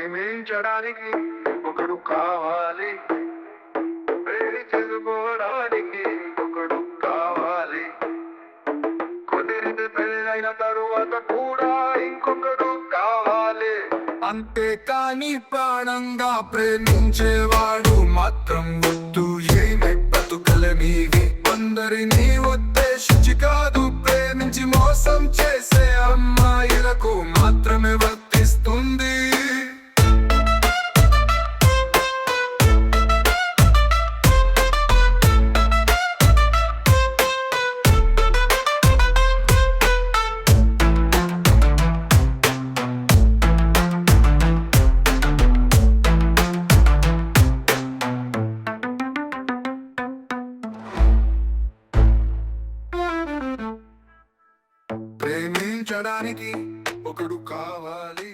ప్రేమించడానికి ఒకడు కావాలి, పెళ్లి చేసుకోవడానికి ఒకడు కావాలి, కుదిరింది పెళ్ళైన తరువాత కూడా ఇంకొకడు కావాలి. అంతేకాని ప్రాణంగా ప్రేమించేవాడు మాత్రం వద్దు. ఏమే బతుకలనివి అందరినీ ఉద్దేశించి కాదు, ప్రేమించి మోసం చేసే అమ్మాయిలకు మాత్రమే వర్తిస్తుంది. ప్రేమించడానికి ఒకడు కావాలి.